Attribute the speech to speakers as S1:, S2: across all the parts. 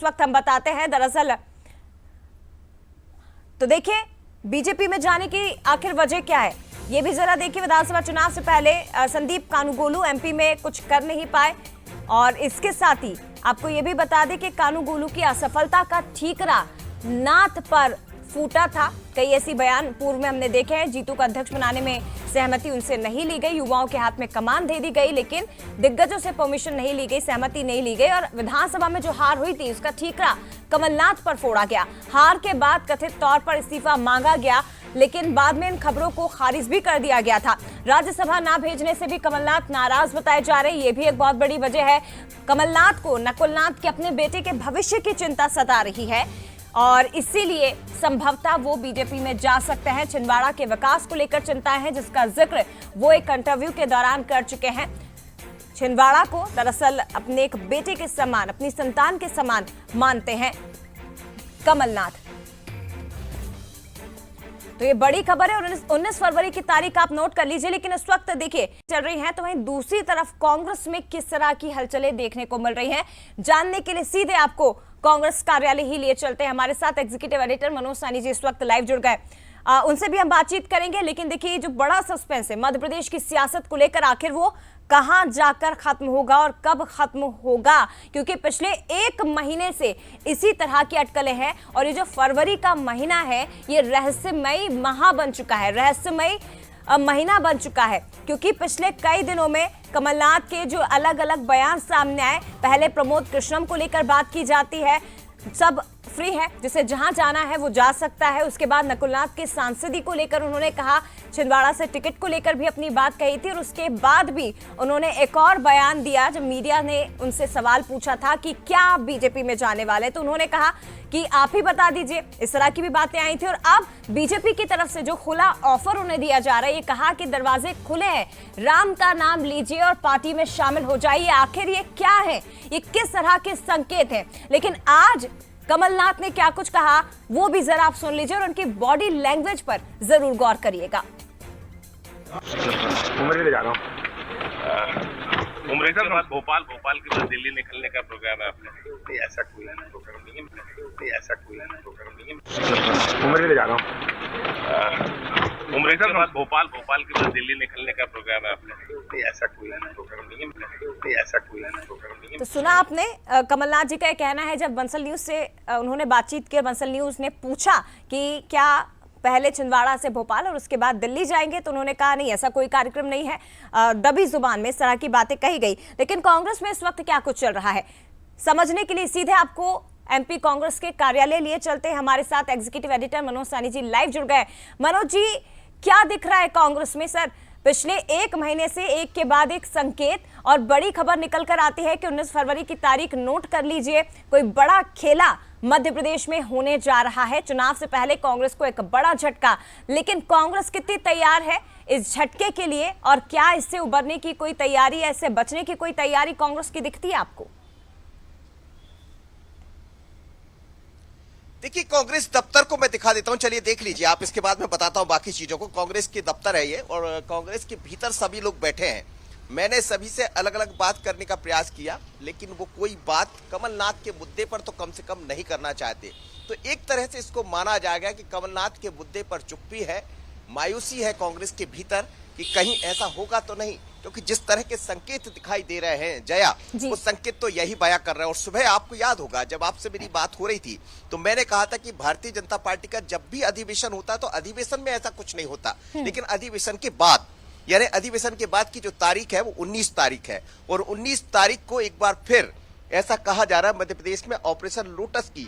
S1: वक्त हम बताते हैं। दरअसल तो देखिए बीजेपी में जाने की आखिर वजह क्या है ये भी जरा देखिए। विधानसभा चुनाव से पहले संदीप कानूगोलू एमपी में कुछ कर नहीं पाए और इसके साथ ही आपको ये भी बता दें कि कानूगोलू की असफलता का ठीकरा नाथ पर फूटा था। कई ऐसी बयान पूर्व में हमने देखे हैं। जीतू का अध्यक्ष बनाने में सहमति उनसे नहीं ली गई, युवाओं के हाथ में कमान दे दी गई, लेकिन दिग्गजों से परमिशन नहीं ली गई, सहमति नहीं ली गई और विधानसभा में जो हार हुई थी उसका ठीकरा कमलनाथ पर फोड़ा गया। हार के बाद कथित तौर पर इस्तीफा मांगा गया, लेकिन बाद में इन खबरों को खारिज भी कर दिया गया था। राज्यसभा ना भेजने से भी कमलनाथ नाराज बताए जा रहे, ये भी एक बहुत बड़ी वजह है। कमलनाथ को नकुलनाथ के अपने बेटे के भविष्य की चिंता सता रही है और इसीलिए संभवतः वो बीजेपी में जा सकते हैं। छिंदवाड़ा के विकास को लेकर चिंताएं हैं, जिसका जिक्र वो एक इंटरव्यू के दौरान कर चुके हैं। छिंदवाड़ा को दरअसल अपने एक बेटे के समान, अपनी संतान के समान मानते हैं कमलनाथ। तो ये बड़ी खबर है और 19 फरवरी की तारीख आप नोट कर लीजिए। लेकिन इस वक्त देखिए चल रही है तो वहीं दूसरी तरफ कांग्रेस में किस तरह की हलचलें देखने को मिल रही हैं, जानने के लिए सीधे आपको कांग्रेस कार्यालय ही लिए चलते हैं। हमारे साथ एग्जीक्यूटिव एडिटर मनोज सानी जी इस वक्त लाइव जुड़ गए, उनसे भी हम बातचीत करेंगे। लेकिन देखिए जो बड़ा सस्पेंस है मध्य प्रदेश की सियासत को लेकर, आखिर वो कहां जाकर खत्म होगा और कब खत्म होगा, क्योंकि पिछले एक महीने से इसी तरह की अटकलें हैं और ये जो फरवरी का महीना है ये रहस्यमयी माह बन चुका है, रहस्यमयी महीना बन चुका है। क्योंकि पिछले कई दिनों में कमलनाथ के जो अलग अलग बयान सामने आए, पहले प्रमोद कृष्णम को लेकर बात की जाती है, सब फ्री है, जिसे जहां जाना है वो जा सकता है। उसके बाद नकुलनाथ के सांसदी को लेकर उन्होंने कहा, छिंदवाड़ा से टिकट को लेकर भी अपनी बात कही थी और उसके बाद भी उन्होंने एक और बयान दिया जब मीडिया ने उनसे सवाल पूछा था कि क्या आप बीजेपी में जाने वाले, तो उन्होंने कहा कि आप ही बता दीजिए। इस तरह की भी बातें आई थी और अब बीजेपी की तरफ से जो खुला ऑफर उन्हें दिया जा रहा है, ये कहा कि दरवाजे खुले हैं, राम का नाम लीजिए और पार्टी में शामिल हो जाइए। आखिर ये क्या है, ये किस तरह के संकेत हैं? लेकिन आज कमलनाथ ने क्या कुछ कहा वो भी जरा आप सुन लीजिए और उनकी बॉडी लैंग्वेज पर जरूर गौर करिएगा।
S2: उमरी ले जा रहा हूँ। उमरी के बाद भोपाल के बाद दिल्ली निकलने का प्रोग्राम है आपने? नहीं, ऐसा कोई प्रोग्राम नहीं है। नहीं, ऐसा कोई प्रोग्राम नहीं है। उमरी ले जा रहा हूँ। उमरी के बाद भोपाल के बाद दिल्ली निकलने का प्रोग्राम है आपने? नहीं, ऐसा कोई प्रोग्राम नहीं है। नहीं, ऐसा कोई प्रोग्राम नहीं है।
S1: तो सुना आपने कमलनाथ जी का यह कहना है। जब बंसल न्यूज से उन्होंने बातचीत की, बंसल न्यूज ने पूछा कि क्या पहले छिंदवाड़ा से भोपाल और उसके बाद दिल्ली जाएंगे, तो उन्होंने कहा नहीं, ऐसा कोई कार्यक्रम नहीं है। दबी जुबान में इस तरह की बातें कही गई। लेकिन कांग्रेस में इस वक्त क्या कुछ चल रहा है समझने के लिए सीधे आपको एमपी कांग्रेस के कार्यालय लिए चलते हैं। हमारे साथ एग्जीक्यूटिव एडिटर मनोज सानी जी लाइव जुड़ गए। मनोज जी, क्या दिख रहा है कांग्रेस में? सर, पिछले एक महीने से एक के बाद एक संकेत और बड़ी खबर निकल कर आती है कि 19 फरवरी की तारीख नोट कर लीजिए। कोई बड़ा खेला मध्य प्रदेश में होने जा रहा है। चुनाव से पहले कांग्रेस को एक बड़ा झटका, लेकिन कांग्रेस कितनी तैयार है इस झटके के लिए और क्या इससे उबरने की कोई तैयारी, ऐसे बचने की कोई तैयारी कांग्रेस की दिखती है आपको?
S3: देखिए, कांग्रेस दफ्तर को मैं दिखा देता हूं, चलिए देख लीजिए आप, इसके बाद मैं बताता हूं बाकी चीजों को। कांग्रेस के दफ्तर है ये और कांग्रेस के भीतर सभी लोग बैठे हैं। मैंने सभी से अलग अलग बात करने का प्रयास किया, लेकिन वो कोई बात कमलनाथ के मुद्दे पर तो कम से कम नहीं करना चाहते। तो एक तरह से इसको माना जाएगा कि कमलनाथ के मुद्दे पर चुप्पी है, मायूसी है कांग्रेस के भीतर कि कहीं ऐसा होगा तो नहीं, क्योंकि जिस तरह के संकेत दिखाई दे रहे हैं जया, वो संकेत तो यही बयां कर रहे हैं। और सुबह आपको याद होगा जब आपसे मेरी बात हो रही थी तो मैंने कहा था कि भारतीय जनता पार्टी का जब भी अधिवेशन होता तो अधिवेशन में ऐसा कुछ नहीं होता, लेकिन अधिवेशन के बाद, यानी अधिवेशन के बाद की जो तारीख है वो 19 तारीख है और 19 तारीख को एक बार फिर ऐसा कहा जा रहा है मध्य प्रदेश में ऑपरेशन लोटस की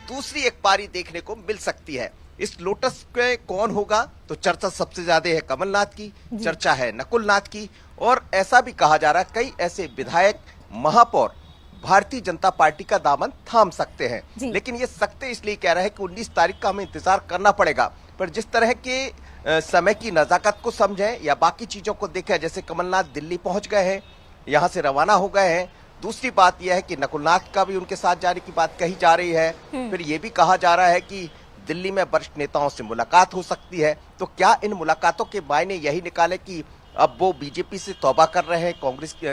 S3: दूसरी एक पारी देखने को मिल सकती है। इस लोटस के कौन होगा, तो चर्चा सबसे ज्यादा है कमलनाथ की, चर्चा है नकुलनाथ की और ऐसा भी कहा जा रहा है कई ऐसे विधायक, महापौर भारतीय जनता पार्टी का दामन थाम सकते हैं। लेकिन ये सकते इसलिए कह रहे हैं कि 19 तारीख का हमें इंतजार करना पड़ेगा। पर जिस तरह के समय की नजाकत को समझें या बाकी चीजों को देखें, जैसे कमलनाथ दिल्ली पहुंच गए हैं, यहां से रवाना हो गए हैं। दूसरी बात यह है कि नकुलनाथ का भी उनके साथ जाने की बात कही जा रही है। फिर यह भी कहा जा रहा है कि दिल्ली में वरिष्ठ नेताओं से मुलाकात हो सकती है। तो क्या इन मुलाकातों के मायने यही निकाले कि अब वो बीजेपी से तौबा कर रहे हैं,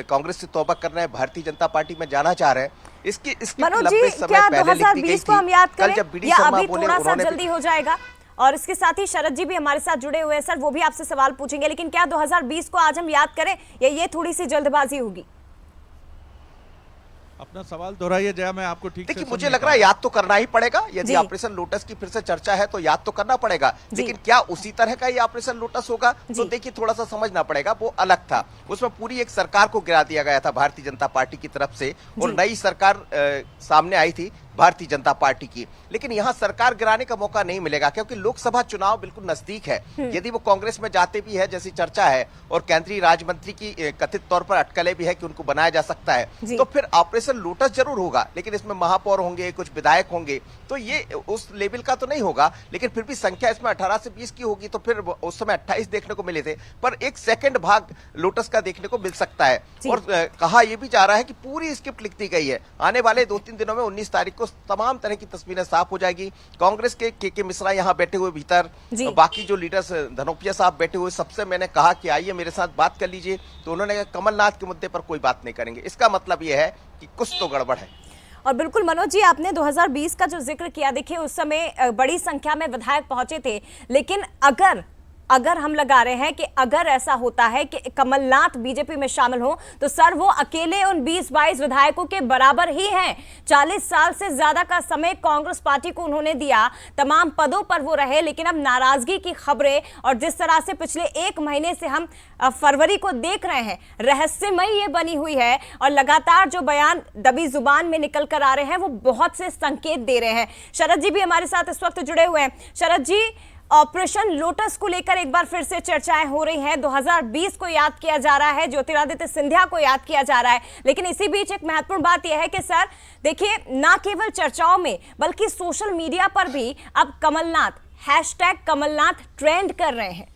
S3: कांग्रेस से तौबा कर रहे हैं, भारतीय जनता पार्टी में जाना चाह रहे हैं? इसकी
S1: मनोज जी,
S3: लंबे समय
S1: क्या
S3: पहले लिख दी गई
S1: 2020 को
S3: थी।
S1: हम याद
S3: कल
S1: करें
S3: जब बीडी
S1: या
S3: शर्मा
S1: अभी
S3: बोले,
S1: थोड़ा सा
S3: उन्होंने
S1: जल्दी हो जाएगा? और इसके साथ ही शरद जी भी हमारे साथ जुड़े हुए हैं सर, वो भी आपसे सवाल पूछेंगे, लेकिन क्या 2020 को आज हम याद करें या ये थोड़ी सी जल्दबाजी होगी?
S4: अपना सवाल दोहराइए जया, मैं आपको ठीक से
S3: देखिए,
S4: सुन
S3: मुझे
S4: नहीं
S3: लग रहा है
S4: पाया।
S3: याद तो करना ही पड़ेगा। यदि
S1: जी।
S3: ऑपरेशन लोटस की फिर से चर्चा है तो याद तो करना पड़ेगा, लेकिन क्या उसी तरह का ये ऑपरेशन लोटस होगा? तो
S1: जी।
S3: देखिए, थोड़ा सा समझना पड़ेगा। वो अलग था, उसमें पूरी एक सरकार को गिरा दिया गया था भारतीय जनता पार्टी की तरफ से, और
S1: जी।
S3: नई सरकार सामने आई थी भारतीय जनता पार्टी की। लेकिन यहाँ सरकार गिराने का मौका नहीं मिलेगा, क्योंकि लोकसभा चुनाव बिल्कुल नजदीक है। यदि वो कांग्रेस में जाते भी है, जैसी चर्चा है, और केंद्रीय राज्य मंत्री की कथित तौर पर अटकलें भी है कि उनको बनाया जा सकता है,
S1: जी।
S3: तो फिर ऑपरेशन लोटस जरूर होगा, लेकिन इसमें महापौर होंगे, कुछ विधायक होंगे, तो ये उस लेवल का तो नहीं होगा। लेकिन फिर भी संख्या इसमें 18 से 20 की होगी, तो फिर उस समय 28 देखने को मिले थे, पर एक सेकंड भाग लोटस का देखने को मिल सकता है।
S1: जी।
S3: और कहा यह भी जा रहा है कि पूरी स्क्रिप्ट लिख दी गई है। आने वाले 2-3 दिनों में 19 तारीख को तमाम तरह की तस्वीरें साफ हो जाएगी। कांग्रेस के मिश्रा यहाँ बैठे हुए भीतर,
S1: जी।
S3: बाकी जो लीडर्स धनोपिया साहब बैठे हुए, सबसे मैंने कहा कि आइए मेरे साथ बात कर लीजिए, तो उन्होंने कहा कमलनाथ के मुद्दे पर कोई बात नहीं करेंगे। इसका मतलब यह है कि कुछ तो गड़बड़ है।
S1: और बिल्कुल मनोज जी, आपने 2020 का जो जिक्र किया, देखिए उस समय बड़ी संख्या में विधायक पहुंचे थे, लेकिन अगर हम लगा रहे हैं कि अगर ऐसा होता है कि कमलनाथ बीजेपी में शामिल हो, तो सर वो अकेले उन 20-22 विधायकों के बराबर ही हैं। 40 साल से ज्यादा का समय कांग्रेस पार्टी को उन्होंने दिया, तमाम पदों पर वो रहे, लेकिन अब नाराजगी की खबरें और जिस तरह से पिछले 1 महीने से हम फरवरी को देख रहे हैं, रहस्यमयी ये बनी हुई है, और लगातार जो बयान दबी जुबान में निकल कर आ रहे हैं वो बहुत से संकेत दे रहे हैं। शरद जी भी हमारे साथ इस वक्त जुड़े हुए हैं। शरद जी, ऑपरेशन लोटस को लेकर एक बार फिर से चर्चाएं हो रही हैं। 2020 को याद किया जा रहा है, ज्योतिरादित्य सिंधिया को याद किया जा रहा है, लेकिन इसी बीच एक महत्वपूर्ण बात यह है कि सर देखिए, ना केवल चर्चाओं में बल्कि सोशल मीडिया पर भी अब #कमलनाथ ट्रेंड कर रहे हैं।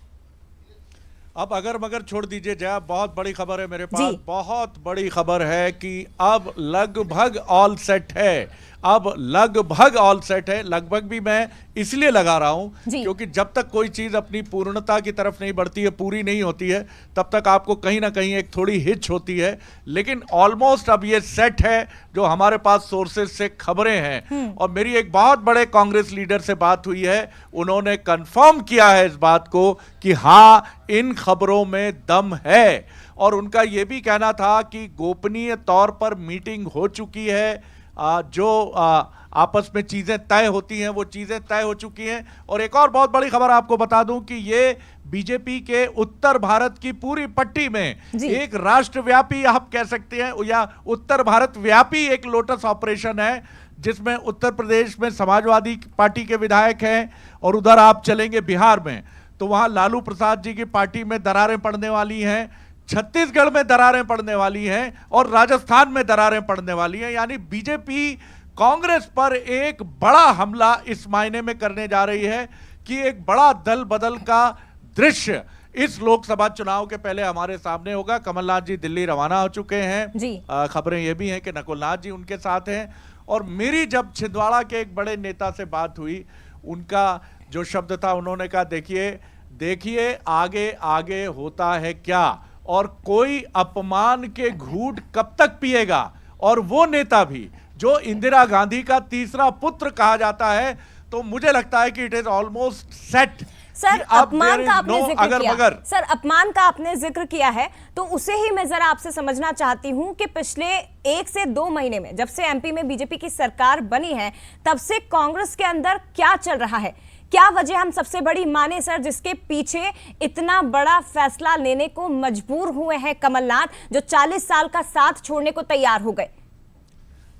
S4: अब अगर मगर छोड़ दीजिए जया, बहुत बड़ी खबर है मेरे पास।
S1: जी।
S4: बहुत बड़ी खबर है कि अब लगभग ऑल सेट है। अब लगभग ऑल सेट है। लगभग भी मैं इसलिए लगा रहा हूं
S1: जी।
S4: क्योंकि जब तक कोई चीज अपनी पूर्णता की तरफ नहीं बढ़ती है, पूरी नहीं होती है, तब तक आपको कहीं ना कहीं एक थोड़ी हिच होती है। लेकिन ऑलमोस्ट अब ये सेट है, जो हमारे पास सोर्सेज से खबरें हैं। और मेरी एक बहुत बड़े कांग्रेस लीडर से बात हुई है, उन्होंने कंफर्म किया है इस बात को कि हाँ, इन खबरों में दम है। और उनका यह भी कहना था कि गोपनीय तौर पर मीटिंग हो चुकी है, जो आपस में चीजें तय होती हैं वो चीजें तय हो चुकी हैं। और एक और बहुत बड़ी खबर आपको बता दूं कि ये बीजेपी के उत्तर भारत की पूरी पट्टी में एक राष्ट्रव्यापी, आप कह सकते हैं, या उत्तर भारत व्यापी एक लोटस ऑपरेशन है, जिसमें उत्तर प्रदेश में समाजवादी पार्टी के विधायक हैं, और उधर आप चलेंगे बिहार में तो वहां लालू प्रसाद जी की पार्टी में दरारें पड़ने वाली हैं, छत्तीसगढ़ में दरारें पड़ने वाली हैं, और राजस्थान में दरारें पड़ने वाली हैं। यानी बीजेपी कांग्रेस पर एक बड़ा हमला इस मायने में करने जा रही है कि एक बड़ा दल बदल का दृश्य इस लोकसभा चुनाव के पहले हमारे सामने होगा। कमलनाथ जी दिल्ली रवाना हो चुके हैं। खबरें यह भी हैं कि नकुलनाथ जी उनके साथ हैं। और मेरी जब छिंदवाड़ा के एक बड़े नेता से बात हुई, उनका जो शब्द था, उन्होंने कहा देखिए आगे आगे होता है क्या, और कोई अपमान के घूंट कब तक पिएगा। और वो नेता भी जो इंदिरा गांधी का तीसरा पुत्र कहा जाता है, तो मुझे लगता है कि it is almost set.
S1: Sir, अपमान का आपने जिक्र किया।
S4: मगर
S1: सर, अपमान का आपने जिक्र किया है, तो उसे ही मैं जरा आपसे समझना चाहती हूं कि पिछले 1 से 2 महीने में, जब से एमपी में बीजेपी की सरकार बनी है, तब से कांग्रेस के अंदर क्या चल रहा है? क्या वजह हम सबसे बड़ी माने सर, जिसके पीछे इतना बड़ा फैसला लेने को मजबूर हुए हैं कमलनाथ, जो 40 साल का साथ छोड़ने को तैयार हो गए?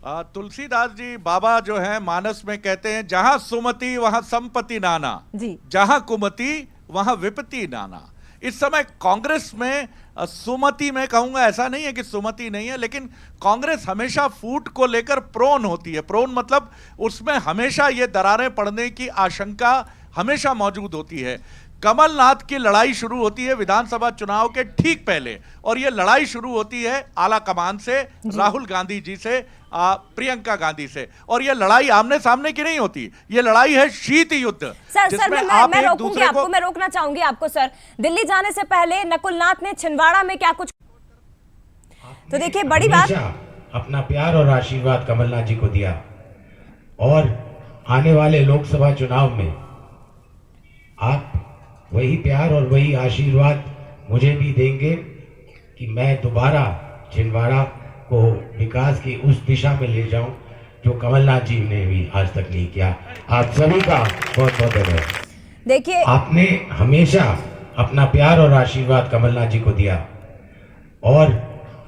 S4: तुलसीदास जी बाबा जो है मानस में कहते हैं, जहां सुमति वहां संपत्ति नाना, जहां कुमति वहां विपत्ति नाना। इस समय कांग्रेस में सुमति में कहूंगा, ऐसा नहीं है कि सुमति नहीं है, लेकिन कांग्रेस हमेशा फूट को लेकर प्रोन होती है। प्रोन मतलब उसमें हमेशा ये दरारें पड़ने की आशंका हमेशा मौजूद होती है। कमलनाथ की लड़ाई शुरू होती है विधानसभा चुनाव के ठीक पहले, और ये लड़ाई शुरू होती है आला कमान से, राहुल गांधी जी से, प्रियंका गांधी से। और ये लड़ाई आमने सामने की नहीं होती, ये लड़ाई है शीत युद्ध।
S1: सर, मैं रोकूंगी आपको, मैं रोकना चाहूंगी आपको। सर, दिल्ली जाने से पहले नकुलनाथ ने छिंदवाड़ा में क्या कुछ, तो देखिए बड़ी बात,
S5: अपना प्यार और आशीर्वाद कमलनाथ जी को दिया और आने वाले लोकसभा चुनाव में आप वही प्यार और वही आशीर्वाद मुझे भी देंगे कि मैं दोबारा छिंदवाड़ा को विकास की उस दिशा में ले जाऊं जो कमलनाथ जी ने भी आज तक नहीं किया। आप सभी का बहुत बहुत धन्यवाद।
S1: देखिए,
S5: आपने हमेशा अपना प्यार और आशीर्वाद कमलनाथ जी को दिया और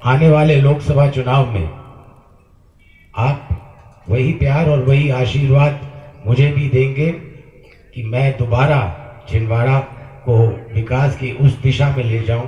S5: आने वाले लोकसभा चुनाव में आप वही प्यार और वही आशीर्वाद मुझे भी देंगे कि मैं दोबारा छिंदवाड़ा को विकास की उस दिशा में ले जाऊं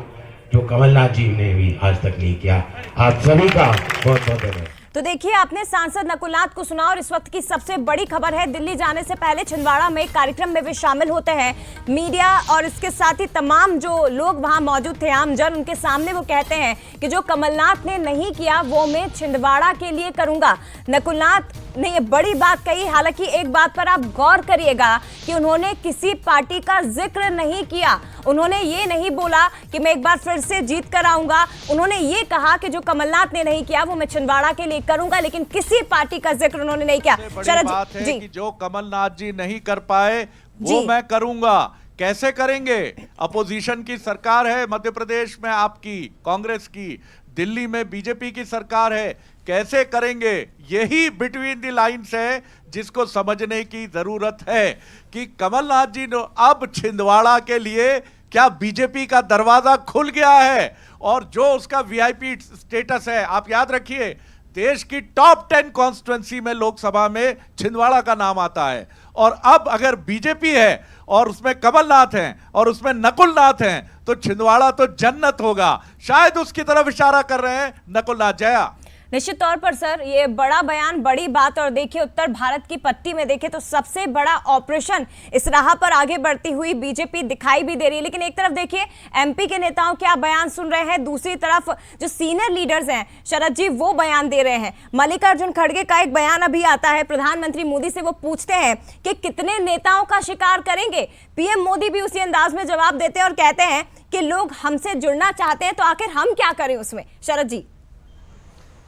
S5: जो कमलनाथ जी ने भी आज तक नहीं किया। आप सभी का बहुत बहुत धन्यवाद।
S1: तो देखिए, आपने सांसद नकुलनाथ को सुना और इस वक्त की सबसे बड़ी खबर है, दिल्ली जाने से पहले छिंदवाड़ा में एक कार्यक्रम में वे शामिल होते हैं। मीडिया और इसके साथ ही तमाम जो लोग वहां मौजूद थे, आमजन, उनके सामने वो कहते हैं कि जो कमलनाथ ने नहीं किया वो मैं छिंदवाड़ा के लिए करूंगा। नकुलनाथ ने ये बड़ी बात कही। हालांकि एक बात पर आप गौर करिएगा कि उन्होंने किसी पार्टी का जिक्र नहीं किया। उन्होंने ये नहीं बोला कि मैं एक बार फिर से जीत कर आऊंगा। उन्होंने ये कहा कि जो कमलनाथ ने नहीं किया वो मैं छिंदवाड़ा के लिए करूंगा, लेकिन किसी पार्टी का जिक्र उन्होंने नहीं किया।
S4: शरद बात है कि जो कमलनाथ जी नहीं कर पाए वो मैं करूंगा। कैसे करेंगे? अपोजिशन की सरकार है मध्य प्रदेश में, आपकी कांग्रेस की, दिल्ली में बीजेपी की सरकार है, कैसे करेंगे? यही बिटवीन द लाइन्स है जिसको समझने की जरूरत है कि कमलनाथ जी ने अब छिंदवाड़ा के लिए क्या बीजेपी का दरवाजा खुल गया है और जो उसका वीआईपी स्टेटस है। आप याद रखिए, देश की टॉप 10 कॉन्स्टिट्यूंसी में लोकसभा में छिंदवाड़ा का नाम आता है और अब अगर बीजेपी है और उसमें कमलनाथ हैं और उसमें नकुलनाथ हैं तो छिंदवाड़ा तो जन्नत होगा। शायद उसकी तरफ इशारा कर रहे हैं नकुलनाथ। जया,
S1: निश्चित तौर पर सर, ये बड़ा बयान, बड़ी बात। और देखिए, उत्तर भारत की पट्टी में देखें तो सबसे बड़ा ऑपरेशन इस राह पर आगे बढ़ती हुई बीजेपी दिखाई भी दे रही है। लेकिन एक तरफ देखिए, एमपी के नेताओं के आप बयान सुन रहे हैं, दूसरी तरफ जो सीनियर लीडर्स हैं शरद जी, वो बयान दे रहे हैं। मल्लिकार्जुन खड़गे का एक बयान अभी आता है, प्रधानमंत्री मोदी से वो पूछते हैं कि कितने नेताओं का शिकार करेंगे। पीएम मोदी भी उसी अंदाज में जवाब देते हैं और कहते हैं कि लोग हमसे जुड़ना चाहते हैं तो आखिर हम क्या करें उसमें। शरद जी,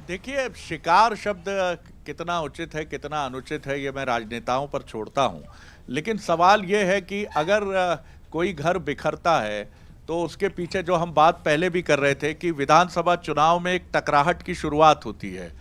S4: देखिए, शिकार शब्द कितना उचित है कितना अनुचित है ये मैं राजनेताओं पर छोड़ता हूं, लेकिन सवाल ये है कि अगर कोई घर बिखरता है तो उसके पीछे जो हम बात पहले भी कर रहे थे कि विधानसभा चुनाव में एक टकराहट की शुरुआत होती है।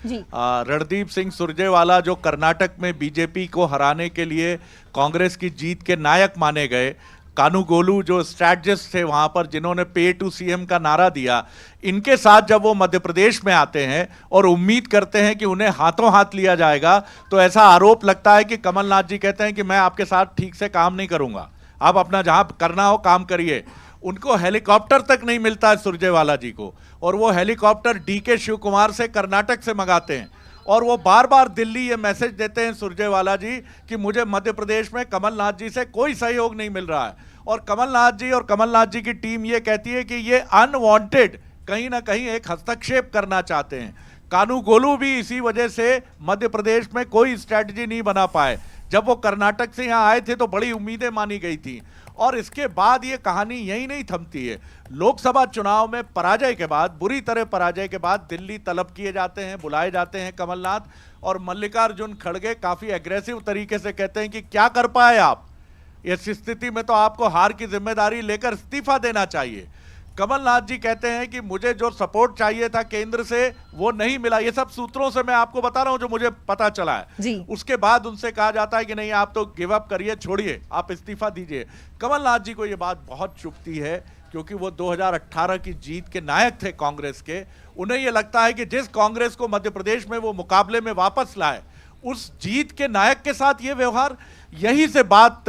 S4: रणदीप सिंह सुरजेवाला जो कर्नाटक में बीजेपी को हराने के लिए कांग्रेस की जीत के नायक माने गए, कानूगोलू जो स्ट्रैटेजिस्ट थे वहां पर जिन्होंने पे टू सीएम का नारा दिया, इनके साथ जब वो मध्य प्रदेश में आते हैं और उम्मीद करते हैं कि उन्हें हाथों हाथ लिया जाएगा, तो ऐसा आरोप लगता है कि कमलनाथ जी कहते हैं कि मैं आपके साथ ठीक से काम नहीं करूंगा, आप अपना जहां करना हो काम करिए। उनको हेलीकॉप्टर तक नहीं मिलता है सुरजेवाला जी को, और वो हेलीकॉप्टर डीके शिव कुमार से कर्नाटक से मंगाते हैं और वो बार बार दिल्ली ये मैसेज देते हैं सुरजेवाला जी कि मुझे मध्य प्रदेश में कमलनाथ जी से कोई सहयोग नहीं मिल रहा है। और कमलनाथ जी की टीम ये कहती है कि ये अनवांटेड कहीं ना कहीं एक हस्तक्षेप करना चाहते हैं। कानूगोलू भी इसी वजह से मध्य प्रदेश में कोई स्ट्रैटेजी नहीं बना पाए। जब वो कर्नाटक से यहाँ आए थे तो बड़ी उम्मीदें मानी गई थी और इसके बाद ये कहानी यही नहीं थमती है। लोकसभा चुनाव में पराजय के बाद, बुरी तरह पराजय के बाद दिल्ली तलब किए जाते हैं, बुलाए जाते हैं कमलनाथ, और मल्लिकार्जुन खड़गे काफी एग्रेसिव तरीके से कहते हैं कि क्या कर पाए आप, इस स्थिति में तो आपको हार की जिम्मेदारी लेकर इस्तीफा देना चाहिए। कमलनाथ जी कहते हैं कि मुझे जो सपोर्ट चाहिए था केंद्र से वो नहीं मिला। ये सब सूत्रों से मैं आपको बता रहा हूं जो मुझे पता चला है
S1: जी।
S4: उसके बाद उनसे कहा जाता है कि नहीं, आप तो गिव अप करिए, छोड़िए, आप इस्तीफा दीजिए। कमलनाथ जी को ये बात बहुत चुभती है क्योंकि वो 2018 की जीत के नायक थे कांग्रेस के। उन्हें यह लगता है कि जिस कांग्रेस को मध्य प्रदेश में वो मुकाबले में वापस लाए, उस जीत के नायक के साथ ये व्यवहार, यहीं से बात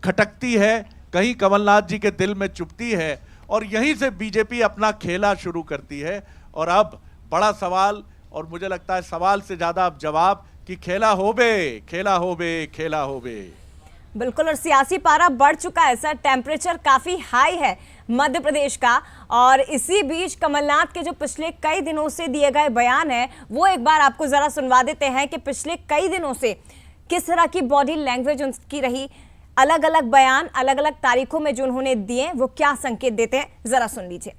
S4: खटकती है, कहीं कमलनाथ जी के दिल में चुभती है और यहीं से बीजेपी अपना खेला शुरू करती है। और अब बड़ा सवाल, और मुझे लगता है सवाल से ज्यादा अब जवाब, कि खेला होबे, खेला होबे, खेला होबे।
S1: बिल्कुल, और सियासी पारा बढ़ चुका है सर, टेम्परेचर काफी हाई है मध्य प्रदेश का। और इसी बीच कमलनाथ के जो पिछले कई दिनों से दिए गए बयान है वो एक बार आपको जरा सुनवा देते हैं कि पिछले कई दिनों से किस तरह की बॉडी लैंग्वेज उनकी रही, अलग अलग बयान अलग अलग तारीखों में जो उन्होंने दिए वो क्या संकेत देते हैं, जरा सुन लीजिए।